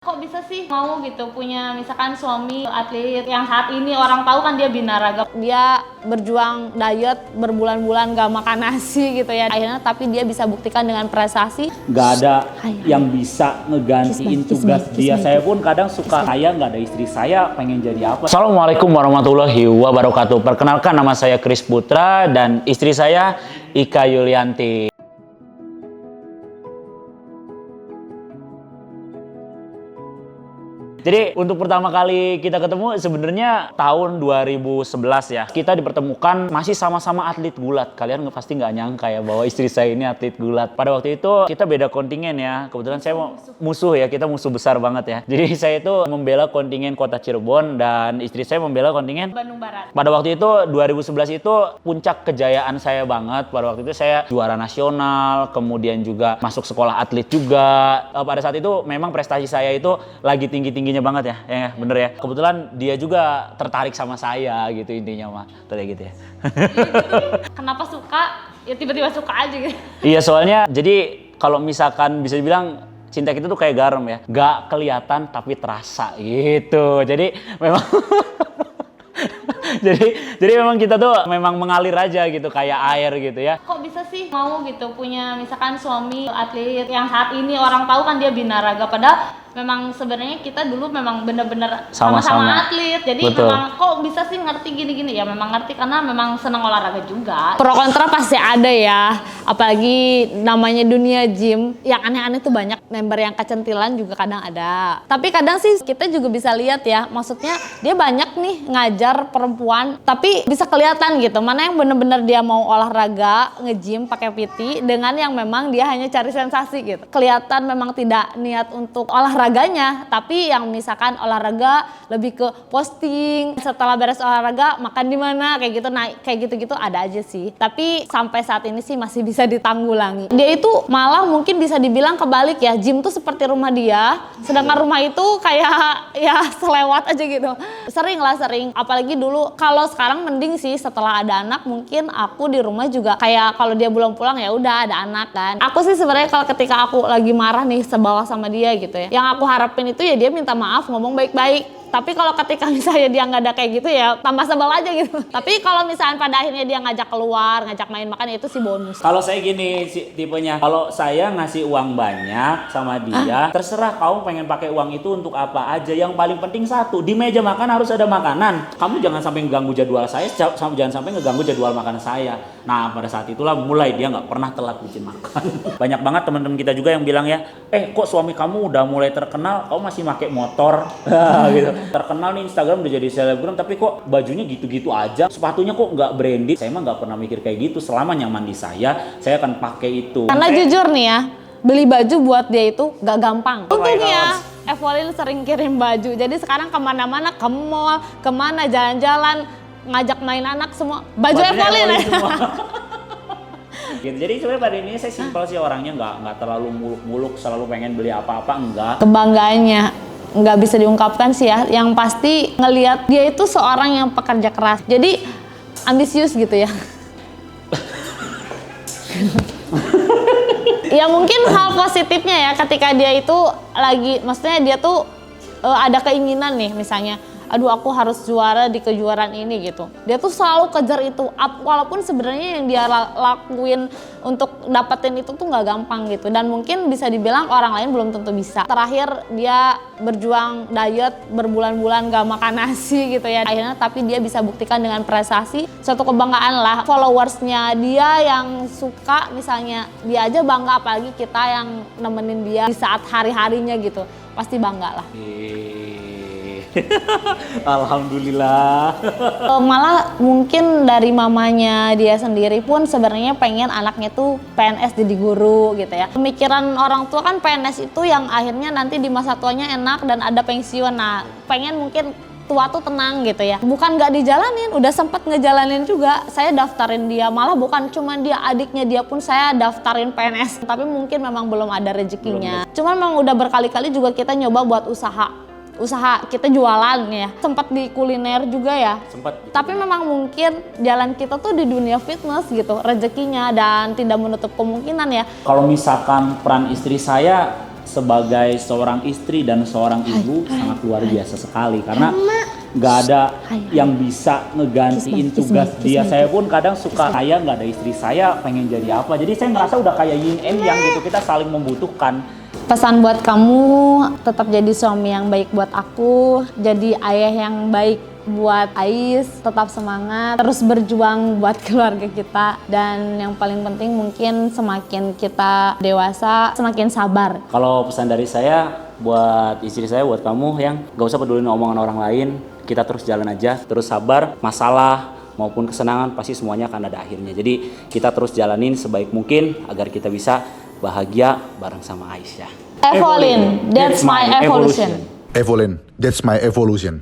Kok bisa sih mau gitu punya misalkan suami atlet yang saat ini orang tahu kan dia binaraga. Dia berjuang diet berbulan-bulan gak makan nasi gitu ya. Akhirnya tapi dia bisa buktikan dengan prestasi. Gak ada yang bisa ngegantiin tugas dia. Saya pun kadang suka, saya nggak ada istri, saya pengen jadi apa. Assalamualaikum warahmatullahi wabarakatuh. Perkenalkan, nama saya Kris Putra dan istri saya Ika Yulianti. Jadi untuk pertama kali kita ketemu sebenarnya tahun 2011 ya. Kita dipertemukan masih sama-sama atlet gulat. Kalian pasti nggak nyangka ya bahwa istri saya ini atlet gulat. Pada waktu itu kita beda kontingen ya. Kebetulan saya musuh ya, kita musuh besar banget ya. Jadi saya itu membela kontingen Kota Cirebon dan istri saya membela kontingen Bandung Barat. Pada waktu itu 2011 itu puncak kejayaan saya banget. Pada waktu itu saya juara nasional, kemudian juga masuk sekolah atlet juga. Pada saat itu memang prestasi saya itu lagi tinggi-tingginya banget ya, bener ya. Kebetulan dia juga tertarik sama saya gitu intinya mah, kayak gitu ya. Kenapa suka? Ya tiba-tiba suka aja gitu. Iya, soalnya jadi kalau misalkan bisa dibilang cinta kita tuh kayak garam ya, gak kelihatan tapi terasa gitu. Jadi memang jadi memang kita tuh memang mengalir aja gitu kayak air gitu ya. Kok bisa sih mau gitu punya misalkan suami atlet yang saat ini orang tahu kan dia binaraga, padahal memang sebenarnya kita dulu memang bener-bener sama-sama atlet. Jadi betul. Memang kok bisa sih ngerti gini-gini ya, memang ngerti karena memang senang olahraga juga. Pro kontra pasti ada ya, apalagi namanya dunia gym yang aneh-aneh tuh banyak. Member yang kecentilan juga kadang ada, tapi kadang sih kita juga bisa lihat ya, maksudnya dia banyak nih ngajar perempuan tapi bisa kelihatan gitu mana yang bener-bener dia mau olahraga nge-gym pakai PT dengan yang memang dia hanya cari sensasi gitu. Kelihatan memang tidak niat untuk olahraganya, tapi yang misalkan olahraga lebih ke posting setelah beres olahraga makan di mana kayak gitu. Nah kayak gitu-gitu ada aja sih, tapi sampai saat ini sih masih bisa ditanggulangi. Dia itu malah mungkin bisa dibilang kebalik ya, gym tuh seperti rumah dia, sedangkan rumah itu kayak ya selewat aja gitu. Sering, apalagi dulu. Kalau sekarang mending sih setelah ada anak, mungkin aku di rumah juga kayak kalau dia belum pulang ya udah ada anak kan. Aku sih sebenarnya kalau ketika aku lagi marah nih sebel sama dia gitu ya, yang aku harapin itu ya dia minta maaf, ngomong baik-baik. Tapi kalau ketika misalnya dia nggak ada kayak gitu ya tambah sebel aja gitu. Tapi kalau misalnya pada akhirnya dia ngajak keluar, ngajak main makan, itu sih bonus. Kalau saya gini tipenya, kalau saya ngasih uang banyak sama dia, terserah kamu pengen pakai uang itu untuk apa aja. Yang paling penting satu, di meja makan harus ada makanan. Kamu jangan sampai ngeganggu jadwal saya, jangan sampai ngeganggu jadwal makan saya. Nah pada saat itulah mulai dia nggak pernah telat bikin makan. Banyak banget teman-teman kita juga yang bilang ya, kok suami kamu udah mulai terkenal, kamu masih pakai motor gitu. Terkenal nih Instagram udah jadi selebgram tapi kok bajunya gitu-gitu aja, sepatunya kok nggak branded. Saya mah nggak pernah mikir kayak gitu. Selama nyaman di saya akan pakai itu. Karena jujur nih ya, beli baju buat dia itu gak gampang. Untungnya Evolin sering kirim baju, jadi sekarang kemana-mana, ke mall, kemana jalan-jalan, ngajak main anak semua baju Evolin ya. Gitu. Jadi sebenarnya pada ini saya simpel sih orangnya, nggak terlalu muluk-muluk selalu pengen beli apa-apa, enggak. Kebanggaannya nggak bisa diungkapkan sih ya, yang pasti ngelihat dia itu seorang yang pekerja keras, jadi ambisius gitu ya. Ya mungkin hal positifnya ya ketika dia itu lagi, maksudnya dia tuh ada keinginan nih misalnya, aduh aku harus juara di kejuaraan ini gitu. Dia tuh selalu kejar itu, walaupun sebenarnya yang dia lakuin untuk dapetin itu tuh nggak gampang gitu. Dan mungkin bisa dibilang orang lain belum tentu bisa. Terakhir dia berjuang diet berbulan-bulan gak makan nasi gitu ya. Akhirnya tapi dia bisa buktikan dengan prestasi, suatu kebanggaan lah. Followersnya dia yang suka misalnya, dia aja bangga, apalagi kita yang nemenin dia di saat hari-harinya gitu. Pasti bangga lah. Alhamdulillah. Malah mungkin dari mamanya dia sendiri pun sebenarnya pengen anaknya tuh PNS jadi guru gitu ya. Pemikiran orang tua kan PNS itu yang akhirnya nanti di masa tuanya enak dan ada pensiun. Nah pengen mungkin tua tuh tenang gitu ya. Bukan nggak dijalanin, udah sempet ngejalanin juga. Saya daftarin dia, malah bukan cuma dia, adiknya dia pun saya daftarin PNS. Tapi mungkin memang belum ada rezekinya. Cuman memang udah berkali-kali juga kita nyoba buat usaha kita jualan ya, sempat di kuliner juga ya. Sempat. Tapi memang mungkin jalan kita tuh di dunia fitness gitu, rezekinya, dan tidak menutup kemungkinan ya. Kalau misalkan peran istri saya sebagai seorang istri dan seorang ibu sangat luar biasa sekali karena nggak ada yang bisa ngegantiin tugas dia. Saya pun kadang suka saya nggak ada istri, saya pengen jadi apa. Jadi saya ngerasa udah kayak yin and yang gitu, kita saling membutuhkan. Pesan buat kamu, tetap jadi suami yang baik buat aku, jadi ayah yang baik buat Ais, tetap semangat, terus berjuang buat keluarga kita. Dan yang paling penting mungkin semakin kita dewasa, semakin sabar. Kalau pesan dari saya buat istri saya, buat kamu yang gak usah pedulin omongan orang lain, kita terus jalan aja, terus sabar, masalah maupun kesenangan pasti semuanya akan ada akhirnya. Jadi kita terus jalanin sebaik mungkin agar kita bisa bahagia bareng sama Aisyah. Evolin, that's my evolution. Evolin, that's my evolution.